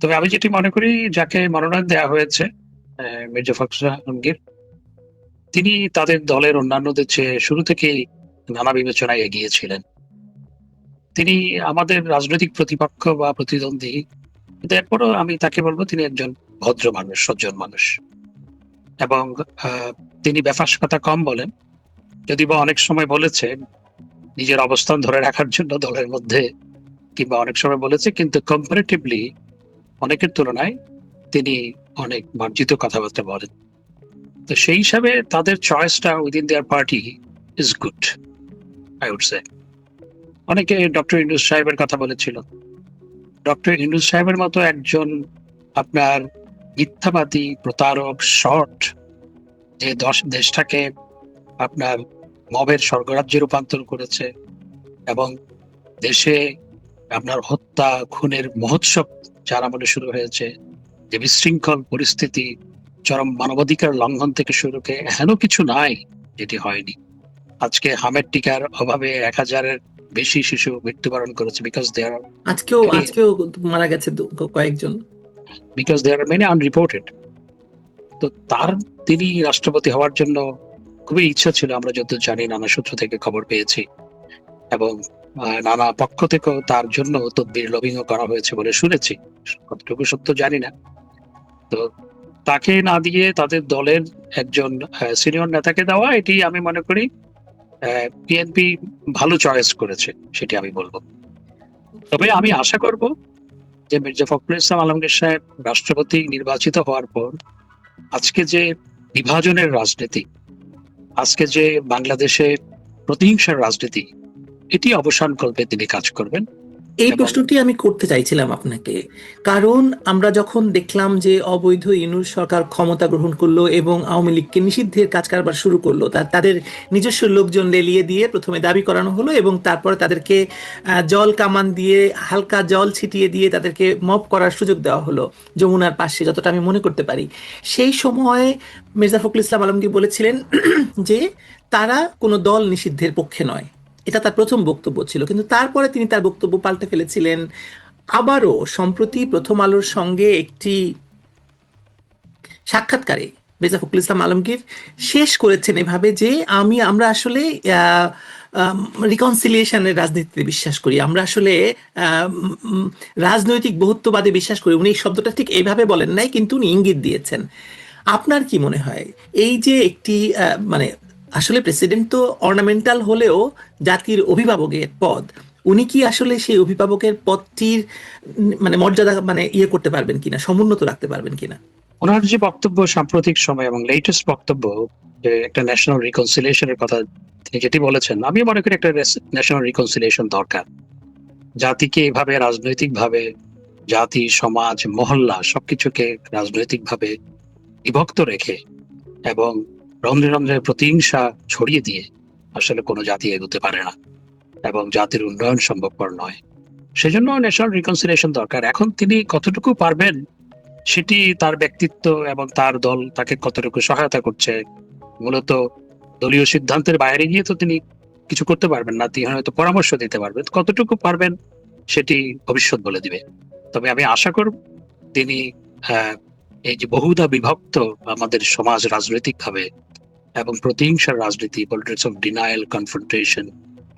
তবে আমি যেটি মনে করি, যাকে মনোনয়ন দেওয়া হয়েছে, মির্জা ফখরুল আলমগীর, তিনি তাদের দলের অন্যান্যদের চেয়ে শুরু থেকেই নানা বিবেচনায় এগিয়েছিলেন। তিনি আমাদের রাজনৈতিক প্রতিপক্ষ বা প্রতিদ্বন্দ্বী, কিন্তু এরপরও আমি তাকে বলবো তিনি একজন ভদ্র মানুষ, সজ্জন মানুষ। এবং তিনি বেফাস কথা কম বলেন, যদি বা অনেক সময় বলেছে নিজের অবস্থান ধরে রাখার জন্য দলের মধ্যে, কিংবা অনেক সময় বলেছে, কিন্তু কম্পারেটিভলি অনেকের তুলনায় তিনি অনেক মার্জিত কথাবার্তা বলেন। তো সেই হিসাবে তাদের চয়েসটা within their party is good, I would say. অনেকে ডক্টর ইউনূস সাহেবের কথা বলেছিল। ডক্টর ইউনূস সাহেবের মতো একজন আপনার মিথ্যাবাদী, প্রতারক, শর্ট, যে দেশটাকে আপনার মবের স্বর্গরাজ্যে রূপান্তর করেছে, এবং দেশে আপনার হত্যা খুনের মহোৎসব যার আমলে শুরু হয়েছে, যে বিশৃঙ্খল পরিস্থিতি, চরম মানবাধিকার লঙ্ঘন থেকে শুরু করে এহেন কিছু নাই যেটি হয়নি। আজকে হামের টিকার অভাবে 1000-এর বেশি শিশু মৃত্যুবরণ করেছে, বিকজ দে আর আজকেও আজকেও মারা গেছে কয়েকজন, because they are many unreported. তো তিনি রাষ্ট্রপতি হওয়ার জন্য খুবই ইচ্ছা ছিল, আমরা যত জানি, নানা সূত্র থেকে খবর পেয়েছি, এবং নানা পক্ষ থেকেও তার জন্য তদবির লবিংও করা হয়েছে বলে শুনেছি, কতটুকু সত্য জানি না। তো তাকে না দিয়ে তাদের দলের একজন সিনিয়র নেতাকে দেওয়া, এটি আমি মনে করি বিএনপি ভালো চয়েস করেছে, সেটি আমি বলবো। তবে আমি আশা করব যে মির্জা ফখরুল ইসলাম আলমগীর সাহেব রাষ্ট্রপতি নির্বাচিত হওয়ার পর আজকে যে বিভাজনের রাজনীতি, আজকে যে বাংলাদেশে প্রতিহিংসার রাজনীতি, এটি অবসান করবে তিনি কাজ করবেন। এই প্রশ্নটি আমি করতে চাইছিলাম আপনাকে, কারণ আমরা যখন দেখলাম যে অবৈধ ইউনূস সরকার ক্ষমতা গ্রহণ করলো এবং আওয়ামী লীগকে নিষিদ্ধের কাজ কারবার শুরু করলো, তাদের নিজস্ব লোকজন লেলিয়ে দিয়ে প্রথমে দাবি করানো হলো এবং তারপরে তাদেরকে জল কামান দিয়ে, হালকা জল ছিটিয়ে দিয়ে তাদেরকে মব করার সুযোগ দেওয়া হলো যমুনার পাশে, যতটা আমি মনে করতে পারি। সেই সময় মির্জা ফখরুল ইসলাম আলমগীর বলেছিলেন যে তারা কোনো দল নিষিদ্ধের পক্ষে নয়, এটা তার প্রথম বক্তব্য ছিল। কিন্তু তারপরে তিনি তার বক্তব্য পাল্টে ফেলেছিলেন। আবারও সম্প্রতি প্রথম আলোর সঙ্গে একটি সাক্ষাৎকারে মির্জা ফখরুল ইসলাম আলমগীর শেষ করেছেন এভাবে যে আমরা আসলে রিকনসিলিয়েশনের রাজনীতিতে বিশ্বাস করি, আমরা আসলে রাজনৈতিক বহুত্ববাদে বিশ্বাস করি। উনি এই শব্দটা ঠিক এইভাবে বলেন নাই, কিন্তু উনি ইঙ্গিত দিয়েছেন। আপনার কি মনে হয় এই যে একটি মানে আসলে প্রেসিডেন্ট তো অর্নামেন্টাল হলেও জাতির অভিভাবকের পদ, উনি কি আসলে সেই অভিভাবকের পদটির মানে মর্যাদা করতে পারবেন কিনা, সমুন্নত রাখতে পারবেন কিনা? ওনার যে বক্তব্য সাম্প্রতিক সময় এবং লেটেস্ট বক্তব্য, যে একটা ন্যাশনাল রিকনসিলিয়েশনের কথা তিনি যেটি বলেছেন, আমি মনে করি একটা ন্যাশনাল রিকনসিলিয়েশন দরকার। জাতিকে এভাবে রাজনৈতিকভাবে, জাতি, সমাজ, মহল্লা সবকিছুকে রাজনৈতিকভাবে বিভক্ত রেখে এবং রন্ধ্রে রন্ধ্রে প্রতিহিংসা ছড়িয়ে দিয়ে আসলে কোনো জাতি এগোতে পারে না, এবং জাতির উন্নয়ন সম্ভবপর নয়। সেজন্য ন্যাশনাল রিকনসিলিয়েশন দরকার। এখন তিনি কতটুকু পারবেন সেটি তার ব্যক্তিত্ব এবং তার দল তাকে কতটুকু সহায়তা করছে। মূলত দলীয় সিদ্ধান্তের বাইরে গিয়ে তো তিনি কিছু করতে পারবেন না, তিনি হয়তো পরামর্শ দিতে পারবেন, কতটুকু পারবেন সেটি ভবিষ্যৎ বলে দিবে। তবে আমি আশা করব তিনি এই যে বহুধা বিভক্ত আমাদের সমাজ রাজনৈতিক ভাবে, এবং প্রতিহিংসার রাজনীতি, politics of denial, confrontation,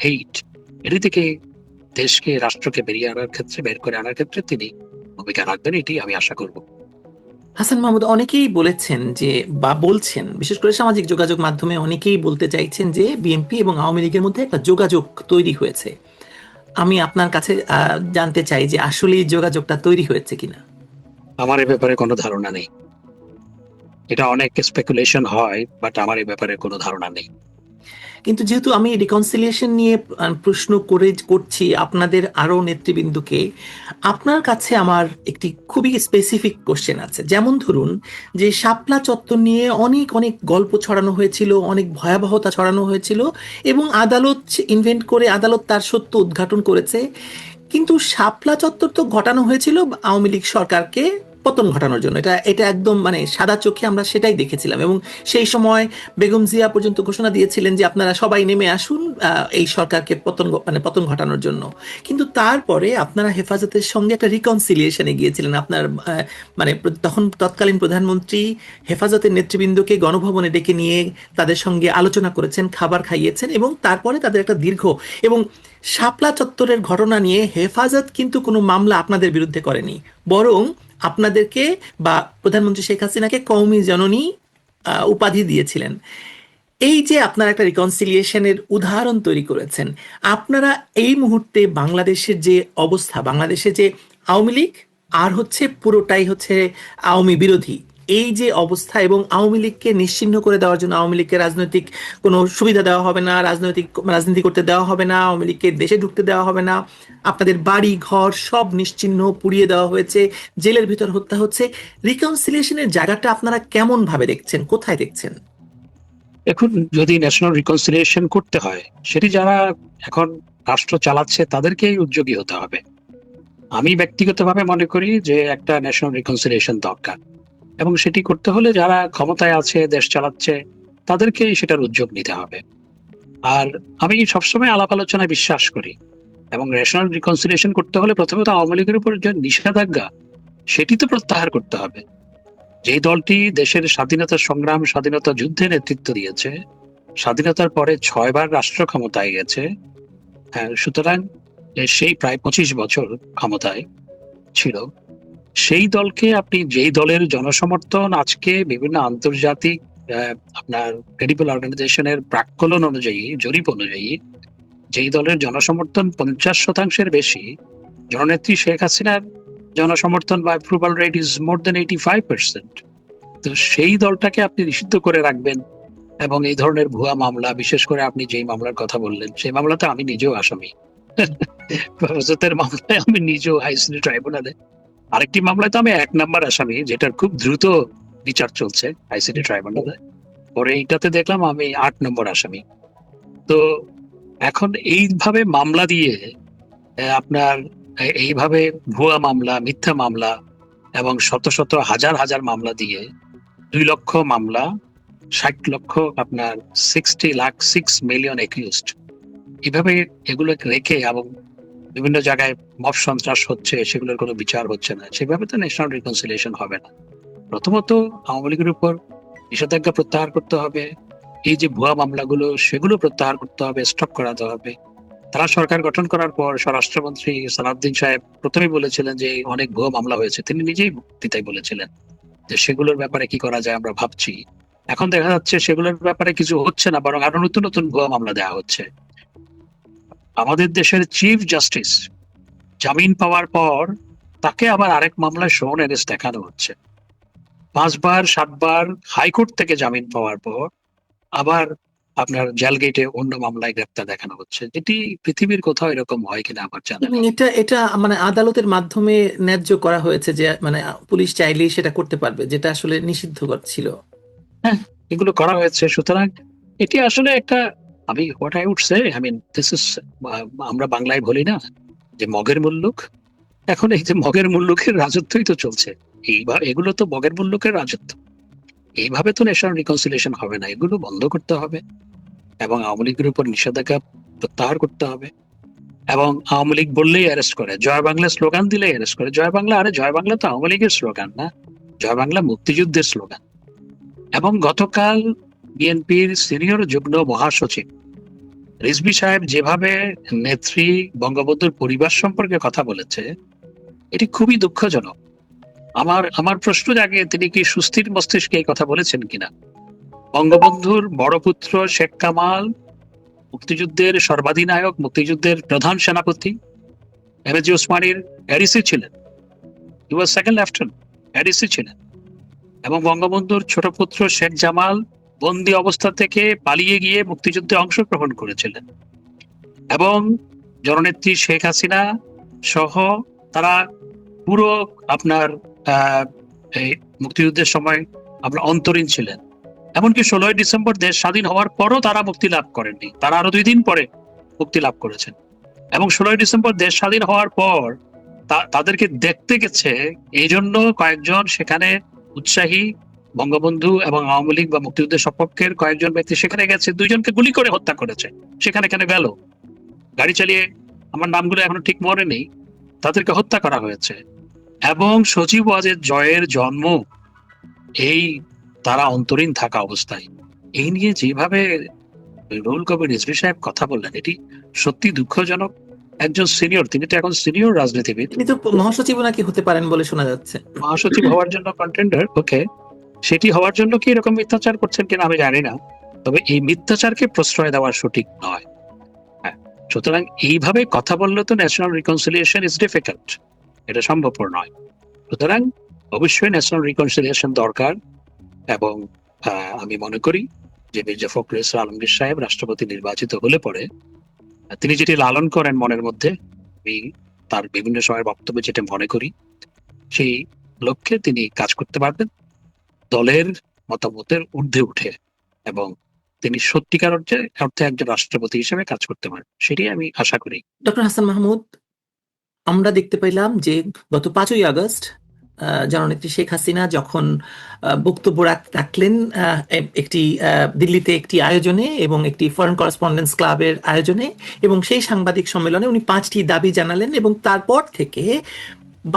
hate, এটি থেকে দেশকে, রাষ্ট্রকে বের করে আনার ক্ষেত্রে তিনি ভূমিকা রাখবেন, এটি আমি আশা করব। হাসান মাহমুদ, অনেকেই বলেছেন যে, বা বলছেন, বিশেষ করে সামাজিক যোগাযোগ মাধ্যমে অনেকেই বলতে চাইছেন যে বিএনপি এবং আওয়ামী লীগের মধ্যে একটা যোগাযোগ তৈরি হয়েছে। আমি আপনার কাছে জানতে চাই যে আসলে এই যোগাযোগটা তৈরি হয়েছে কিনা। আমার এই ব্যাপারে কোনো ধারণা নেই, এটা অনেক স্পেকুলেশন হয়, বাট আমার এই ব্যাপারে কোনো ধারণা নেই। কিন্তু যেহেতু আমি রিকনসিলিয়েশন নিয়ে প্রশ্ন করছি আপনাদের আরো নেতৃবৃন্দকে, আপনার কাছে আমার একটি খুবই স্পেসিফিক কোশ্চেন আছে। যেমন ধরুন যে শাপলা চত্বর নিয়ে অনেক অনেক গল্প ছড়ানো হয়েছিল, অনেক ভয়াবহতা ছড়ানো হয়েছিল, এবং আদালত ইনভেন্ট করে আদালত তার সত্য উদ্ঘাটন করেছে। কিন্তু শাপলা চত্বর তো ঘটানো হয়েছিল আওয়ামী লীগ সরকারকে পতন ঘটানোর জন্য। এটা এটা একদম মানে সাদা চোখে আমরা সেটাই দেখেছিলাম, এবং সেই সময় বেগম জিয়া পর্যন্ত ঘোষণা দিয়েছিলেন যে আপনারা সবাই নেমে আসুন এই সরকারকে পতন ঘটানোর জন্য। কিন্তু তারপরে আপনারা হেফাজতের সঙ্গে একটা রিকনসিলিয়েশনে গিয়েছিলেন। আপনার মানে তখন তৎকালীন প্রধানমন্ত্রী হেফাজতের নেতৃবৃন্দকে গণভবনে ডেকে নিয়ে তাদের সঙ্গে আলোচনা করেছেন, খাবার খাইয়েছেন, এবং তারপরে তাদের একটা দীর্ঘ এবং শাপলা চত্বরের ঘটনা নিয়ে হেফাজত কিন্তু কোনো মামলা আপনাদের বিরুদ্ধে করেনি, বরং আপনাদেরকে বা প্রধানমন্ত্রী শেখ হাসিনাকে কওমি জননী উপাধি দিয়েছিলেন। এই যে আপনারা একটা রিকনসিলিয়েশনের উদাহরণ তৈরি করেছেন, আপনারা এই মুহূর্তে বাংলাদেশের যে অবস্থা, বাংলাদেশে যে আওয়ামী লীগ আর হচ্ছে পুরোটাই হচ্ছে আওয়ামী বিরোধী এই যে অবস্থা, এবং আওয়ামী লীগকে নিশ্চিহ্ন করে দেওয়ার জন্য আওয়ামী লীগকে রাজনৈতিক কোনো সুবিধা দেওয়া হবে না, রাজনীতি করতে দেওয়া হবে না, আওয়ামী লীগকে দেশে ঢুকতে দেওয়া হবে না, আপনাদের বাড়ি ঘর সব নিশ্চিহ্ন পুড়িয়ে দেওয়া হয়েছে, জেলের ভিতর হত্যা হচ্ছে, রিকনসিলিয়েশনের জায়গাটা আপনারা কেমন ভাবে দেখছেন, কোথায় দেখছেন? এখন যদি ন্যাশনাল রিকনসিলিয়েশন করতে হয়, সেটি যারা এখন রাষ্ট্র চালাচ্ছে তাদেরকেই উদ্যোগী হতে হবে। আমি ব্যক্তিগতভাবে মনে করি যে একটা ন্যাশনাল রিকনসিলিয়েশন দরকার, এবং সেটি করতে হলে যারা ক্ষমতায় আছে, দেশ চালাচ্ছে, তাদেরকেই সেটার উদ্যোগ নিতে হবে। আর আমি সবসময় আলাপ আলোচনায় বিশ্বাস করি, এবং ন্যাশনাল রিকনসিলিয়েশন করতে হলে প্রথমত আওয়ামী লীগের উপর যে নিষেধাজ্ঞা, সেটি তো প্রত্যাহার করতে হবে। যেই দলটি দেশের স্বাধীনতা সংগ্রাম, স্বাধীনতা যুদ্ধে নেতৃত্ব দিয়েছে, স্বাধীনতার পরে 6 বার রাষ্ট্র ক্ষমতায় গেছে, হ্যাঁ, সুতরাং সেই প্রায় 25 বছর ক্ষমতায় ছিল, সেই দলকে আপনি, যেই দলের জনসমর্থন আজকে বিভিন্ন আন্তর্জাতিক আপনার ক্রেডিবল অর্গানাইজেশনের প্রাক্কলন অনুযায়ী, জরিপ অনুযায়ী, যেই দলের জনসমর্থন 50% বেশি, জননেত্রী শেখ হাসিনার জনসমর্থন বা অ্যাপ্রুভাল রেট ইজ মোর দেন 85%। তো সেই দলটাকে আপনি নিষিদ্ধ করে রাখবেন, এবং এই ধরনের ভুয়া মামলা, বিশেষ করে আপনি যেই মামলার কথা বললেন, সেই মামলাতে আমি নিজেও আসামি। হেফাজতের মামলায় আমি নিজেও আইসিটি ট্রাইব্যুনালে, আরেকটি মামলায় তো আমি 1 নাম্বার আসামি, যেটার খুব দ্রুত বিচার চলছে আইসিটি ট্রাইব্যুনালে। পরে এইটাতে দেখলাম আমি 8 নম্বর আসামি। তো এখন এইভাবে মামলা দিয়ে আপনার এইভাবে ভুয়া মামলা, মিথ্যা মামলা, এবং শত শত হাজার হাজার মামলা দিয়ে 2 লক্ষ মামলা, 60 লক্ষ আপনার 60 লাখ 6 মিলিয়ন একিউজড, এভাবে এগুলো রেখে এবং বিভিন্ন জায়গায় মব সন্ত্রাস হচ্ছে, সেগুলোর কোনো বিচার হচ্ছে না, সেভাবে তো ন্যাশনাল রিকনসিলিয়েশন হবে না। প্রথমত আওয়ামী লীগের উপর নিষেধাজ্ঞা প্রত্যাহার করতে হবে, এই যে ভুয়া মামলাগুলো সেগুলো প্রত্যাহার করতে হবে, স্টপ করাতে হবে। তারা সরকার গঠন করার পর স্বরাষ্ট্রমন্ত্রী সালাউদ্দিন সাহেব প্রথমেই বলেছিলেন যে অনেক ভুয়া মামলা হয়েছে, তিনি নিজেই বক্তৃতায় বলেছিলেন যে সেগুলোর ব্যাপারে কি করা যায় আমরা ভাবছি। এখন দেখা যাচ্ছে সেগুলোর ব্যাপারে কিছু হচ্ছে না, বরং আরো নতুন নতুন ভুয়া মামলা দেওয়া হচ্ছে। আমাদের দেশের চিফ জাস্টিস জামিন পাওয়ার পর তাকে আবার আরেক মামলায় শোন এরেস্ট দেখানো হচ্ছে। 5 বার 7 বার হাইকোর্ট থেকে জামিন পাওয়ার পর আবার আপনার জেলগেটে অন্য মামলায় গ্রেপ্তার দেখানো হচ্ছে, যেটি পৃথিবীর কোথাও এরকম হয় কিনা আমার জানা এবং নেই। এটা এটা মানে আদালতের মাধ্যমে ন্যায্য করা হয়েছে যে মানে পুলিশ চাইলেই সেটা করতে পারবে, যেটা আসলে নিষিদ্ধ ছিল। হ্যাঁ, এগুলো করা হয়েছে। সুতরাং এটি আসলে একটা, আমি what I would say, I mean this is, আমরা বাংলায় বলি না যে মগের মুল্লুক, এখন এই যে মগের মুল্লুকের রাজত্বই তো চলছে। এইভাবে এগুলো তো মগের মুল্লুকের রাজত্ব, এইভাবে তো ন্যাশনাল রিকনসিলিয়েশন হবে না। এগুলো বন্ধ করতে হবে, এবং আওয়ামী লীগের উপর নিষেধাজ্ঞা প্রত্যাহার করতে হবে। এবং আওয়ামী লীগ বললেই অ্যারেস্ট করে, জয় বাংলা স্লোগান দিলেই অ্যারেস্ট করে। জয় বাংলা, আরে জয় বাংলা তো আওয়ামী লীগের স্লোগান না, জয় বাংলা মুক্তিযুদ্ধের স্লোগান। এবং গতকাল বিএনপির সিনিয়র যুগ্ম মহাসচিব রিজভী সাহেব যেভাবে নেত্রী বঙ্গবন্ধুর পরিবার সম্পর্কে কথা বলেছে, এটি খুবই দুঃখজনক। আমার প্রশ্ন জাগে, তিনি কি সুস্থির মস্তিষ্কে এই কথা বলেছেন কিনা? বঙ্গবন্ধুর বড় পুত্র শেখ কামাল মুক্তিযুদ্ধের সর্বাধিনায়ক, মুক্তিযুদ্ধের প্রধান সেনাপতি, এমএজি ওসমানীর এডিসি ছিলেন, হি ওয়াজ সেকেন্ড লেফটেন্যান্ট, এডিসি ছিলেন। এবং বঙ্গবন্ধুর ছোট পুত্র শেখ জামাল বন্দি অবস্থা থেকে পালিয়ে গিয়ে মুক্তিযুদ্ধে অংশগ্রহণ করেছিলেন। এবং জননেত্রী শেখ হাসিনা সহ তারা পুরো আপনার এই মুক্তিযুদ্ধের সময় আপনার অন্তরীণ ছিলেন। এমনকি 16ই ডিসেম্বর দেশ স্বাধীন হওয়ার পরও তারা মুক্তি লাভ করেননি, তারা আরো 2 দিন পরে মুক্তি লাভ করেছেন। এবং 16ই ডিসেম্বর দেশ স্বাধীন হওয়ার পর তাদেরকে দেখতে গেছে, এই জন্য কয়েকজন সেখানে উৎসাহী বঙ্গবন্ধু এবং আওয়ামী লীগ বা মুক্তিযুদ্ধের সপক্ষের কয়েকজন ব্যক্তি সেখানে গেছে, দুইজনকে গুলি করে হত্যা করেছে। সেখানে কেন গেল, গাড়ি চালিয়ে, আমার নামগুলো এখনো ঠিক মনে নেই, তাদেরকে হত্যা করা হয়েছে। এবং সজীব ওয়াজেদ জয়ের জন্ম এই তারা অন্তরীণ থাকা অবস্থায়। এই নিয়ে যেভাবে রুহুল কবির রিজভী সাহেব কথা বললেন, এটি সত্যি দুঃখজনক। একজন সিনিয়র, তিনি তো এখন সিনিয়র রাজনীতিবিদ, তিনি তো মহাসচিব নাকি হতে পারেন বলে শোনা যাচ্ছে। মহাসচিব হওয়ার জন্য কন্টেন্ডার, ওকে, সেটি হওয়ার জন্য কি এরকম মিথ্যাচার করছেন কিনা আমি জানি না, তবে এই মিথ্যাচারকে প্রশ্রয় দেওয়া সঠিক নয়। হ্যাঁ, সুতরাং এইভাবে কথা বললে তো ন্যাশনাল রিকনসিলিয়েশন ইজ ডিফিকাল্ট, এটা সম্ভবপর নয়। সুতরাং অবশ্যই ন্যাশনাল রিকনসিলিয়েশন দরকার। এবং আমি মনে করি যে মির্জা ফখরুল ইসলাম আলমগীর সাহেব রাষ্ট্রপতি নির্বাচিত হলে পরে তিনি যেটি লালন করেন মনের মধ্যে, আমি তার বিভিন্ন সময়ের বক্তব্যে যেটা মনে করি, সেই লক্ষ্যে তিনি কাজ করতে পারবেন দলের মতামতের ঊর্ধ্বে উঠে, এবং তিনি সত্যিকার অর্থে একজন রাষ্ট্রপতি হিসেবে কাজ করতে পারেন, সেটি আমি আশা করি। ডক্টর হাসান মাহমুদ, আমরা দেখতে পেলাম যে গত 5ই আগস্ট জননেত্রী শেখ হাসিনা যখন বক্তব্য রাখলেন একটি দিল্লিতে একটি আয়োজনে এবং একটি ফরেন করেসপন্ডেন্স ক্লাবের আয়োজনে, এবং সেই সাংবাদিক সম্মেলনে উনি 5টি দাবি জানালেন, এবং তারপর থেকে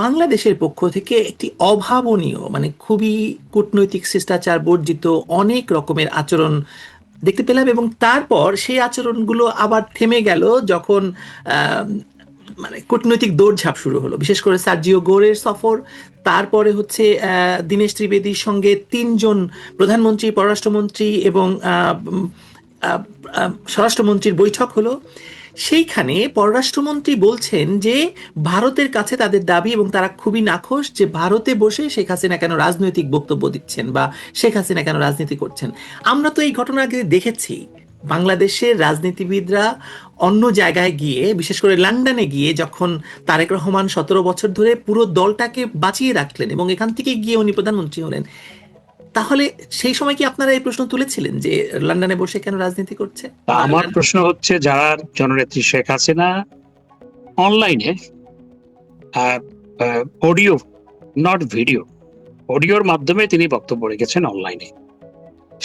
বাংলাদেশের পক্ষ থেকে একটি অভাবনীয়, মানে খুবই কূটনৈতিক শিষ্টাচার বর্জিত অনেক রকমের আচরণ দেখতে পেলাম। এবং তারপর সেই আচরণগুলো আবার থেমে গেল যখন মানে কূটনৈতিক দৌড়ঝাঁপ শুরু হলো, বিশেষ করে সার্জিও গোরের সফর, তারপরে হচ্ছে দীনেশ ত্রিবেদীর সঙ্গে 3জন প্রধানমন্ত্রী, পররাষ্ট্রমন্ত্রী এবং স্বরাষ্ট্রমন্ত্রীর বৈঠক হলো। সেইখানে পররাষ্ট্রমন্ত্রী বলছেন যে ভারতের কাছে তাদের দাবি, এবং তারা খুবই নাখোশ যে ভারতে বসে শেখ হাসিনা কেন রাজনৈতিক বক্তব্য দিচ্ছেন বা শেখ হাসিনা কেন রাজনীতি করছেন। আমরা তো এই ঘটনা আগে দেখেছি, বাংলাদেশের রাজনীতিবিদরা অন্য জায়গায় গিয়ে, বিশেষ করে লন্ডনে গিয়ে, যখন তারেক রহমান 17 বছর ধরে পুরো দলটাকে বাঁচিয়ে রাখলেন এবং এখান থেকে গিয়ে উনি প্রধানমন্ত্রী হলেন, তাহলে সেই সময় কি আপনারা এই প্রশ্ন তুলেছিলেন যে লন্ডনে বসে কেন রাজনীতি করছে? আমার প্রশ্ন হচ্ছে, যারা জননেত্রী শেখ হাসিনা অনলাইনে অডিও, নট ভিডিও, অডিওর মাধ্যমে তিনি বক্তব্য রেখেছেন অনলাইনে,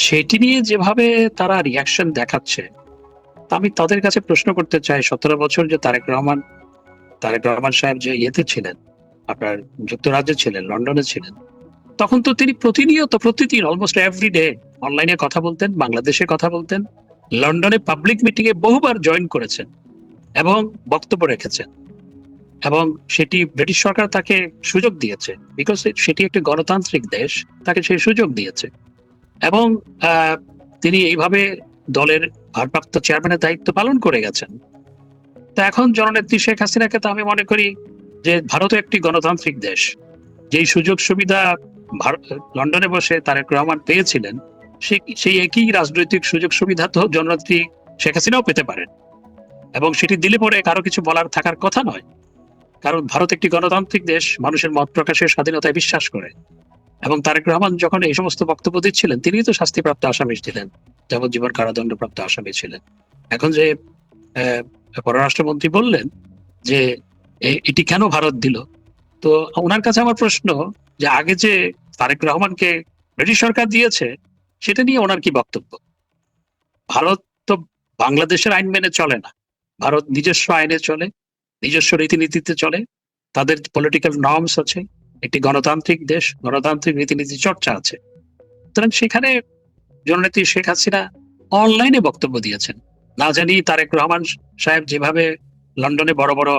সেটি নিয়ে যেভাবে তারা রিয়াকশন দেখাচ্ছে, তা আমি তাদের কাছে প্রশ্ন করতে চাই, 17 বছর যে তারেক রহমান সাহেব যে ইয়েতে ছিলেন, আপনার যুক্তরাজ্যে ছিলেন, লন্ডনে ছিলেন, তখন তো তিনি প্রতিদিন অলমোস্ট এভরিডে অনলাইনে কথা বলতেন, বাংলাদেশে কথা বলতেন, লন্ডনে পাবলিক মিটিং এ বহুবার জয়েন করেছেন এবং বক্তব্য রেখেছেন, এবং সেটি ব্রিটিশ সরকার তাকে সুযোগ দিয়েছে, বিকজ সেটি একটি গণতান্ত্রিক দেশ, তাকে সেই সুযোগ দিয়েছে। এবং তিনি এইভাবে দলের ভারপ্রাপ্ত চেয়ারম্যানের দায়িত্ব পালন করে গেছেন। তা এখন জননেত্রী শেখ হাসিনাকে তো আমি মনে করি যে ভারতও একটি গণতান্ত্রিক দেশ, যেই সুযোগ সুবিধা লন্ডনে বসে তারেক রহমান পেয়েছিলেন, সেই একই রাজনৈতিক সুযোগ সুবিধা তো জননেত্রী শেখ হাসিনাও পেতে পারেন, এবং সেটি দিলে পরে কারো কিছু বলার থাকার কথা নয়। কারণ ভারত একটি গণতান্ত্রিক দেশ, মানুষের মত প্রকাশের স্বাধীনতায় বিশ্বাস করে, এবং তারেক রহমান যখন এই সমস্ত বক্তব্য দিচ্ছিলেন, তিনি তো শাস্তিপ্রাপ্ত আসামি ছিলেন, যাবজ্জীবন কারাদণ্ডপ্রাপ্ত আসামি ছিলেন। এখন যে পররাষ্ট্রমন্ত্রী বললেন যে এটি কেন ভারত দিল, তো ওনার কাছে আমার প্রশ্ন যে আগে যে তারেক রহমানকে ব্রিটিশ সরকার দিয়েছে, সেটা নিয়ে ওনার কি বক্তব্য? ভারত তো বাংলাদেশের আইন মেনে চলে না, ভারত নিজস্ব আইনে চলে, নিজস্ব রীতিনীতিতে চলে, তাদের পলিটিক্যাল নর্মস আছে, একটি গণতান্ত্রিক দেশ, গণতান্ত্রিক রীতিনীতি চর্চা আছে। সুতরাং সেখানে জননেত্রী শেখ হাসিনা অনলাইনে বক্তব্য দিয়েছেন, না জানি তারেক রহমান সাহেব যেভাবে লন্ডনে বড় বড়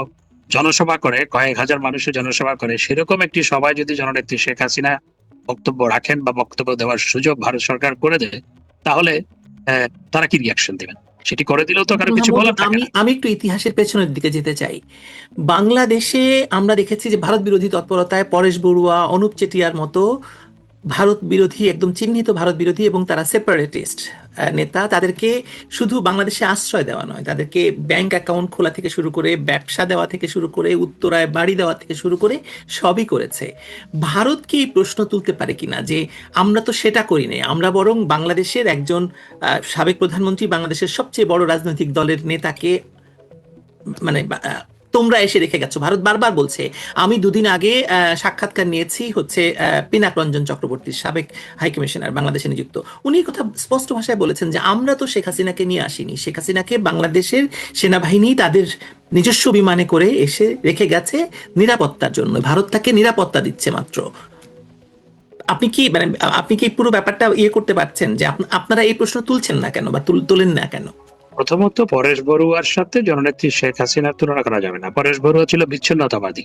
জনসভা করে, কয়েক হাজার মানুষের জনসভা করে, সেরকম একটি সভায় যদি জননেত্রী শেখ হাসিনা বক্তব্য রাখেন বা বক্তব্য দেওয়ার সুযোগ ভারত সরকার করে দেয়, তাহলে তারা কি রিয়াকশন দিবেন? সেটি করে দিলেও তো কারো কিছু বলার থাকে না। আমি একটু ইতিহাসের পেছনের দিকে যেতে চাই। বাংলাদেশে আমরা দেখেছি যে ভারত বিরোধী তৎপরতায় পরেশ বড়ুয়া, অনুপ চেটিয়ার মতো ভারত বিরোধী, একদম চিহ্নিত ভারত বিরোধী এবং তারা সেপারেটিস্ট নেতা, তাদেরকে শুধু বাংলাদেশে আশ্রয় দেওয়া নয়, তাদেরকে ব্যাংক অ্যাকাউন্ট খোলা থেকে শুরু করে, ব্যবসা দেওয়া থেকে শুরু করে, উত্তরায় বাড়ি দেওয়া থেকে শুরু করে সবই করেছে। ভারত কি এই প্রশ্ন তুলতে পারে কিনা যে আমরা তো সেটা করি নাই, আমরা বরং বাংলাদেশের একজন সাবেক প্রধানমন্ত্রী, বাংলাদেশের সবচেয়ে বড় রাজনৈতিক দলের নেতাকে মানে তোমরা এসে রেখে গেছো। ভারত বারবার বলছে। আমি দুদিন আগে সাক্ষাৎকার নিয়েছি হচ্ছে পিনাক রঞ্জন চক্রবর্তীর, সাবেক হাইকমিশনার বাংলাদেশে নিযুক্ত। উনি এই কথা স্পষ্ট ভাষায় বলেছেন যে আমরা তো শেখ হাসিনাকে নিয়ে আসিনি, শেখ হাসিনাকে বাংলাদেশের সেনাবাহিনী তাদের নিজস্ব বিমানে করে এসে রেখে গেছে নিরাপত্তার জন্য, ভারত তাকে নিরাপত্তা দিচ্ছে মাত্র। আপনি কি মানে আপনি কি পুরো ব্যাপারটা করতে পারছেন যে আপনারা এই প্রশ্ন তুলছেন না কেন বা তোলেন না কেন? প্রথমত পরেশ বড়ুয়ার সাথে জননেত্রী শেখ হাসিনার তুলনা করা যাবে না। পরেশ বড়ুয়া ছিল বিচ্ছিন্নতাবাদী,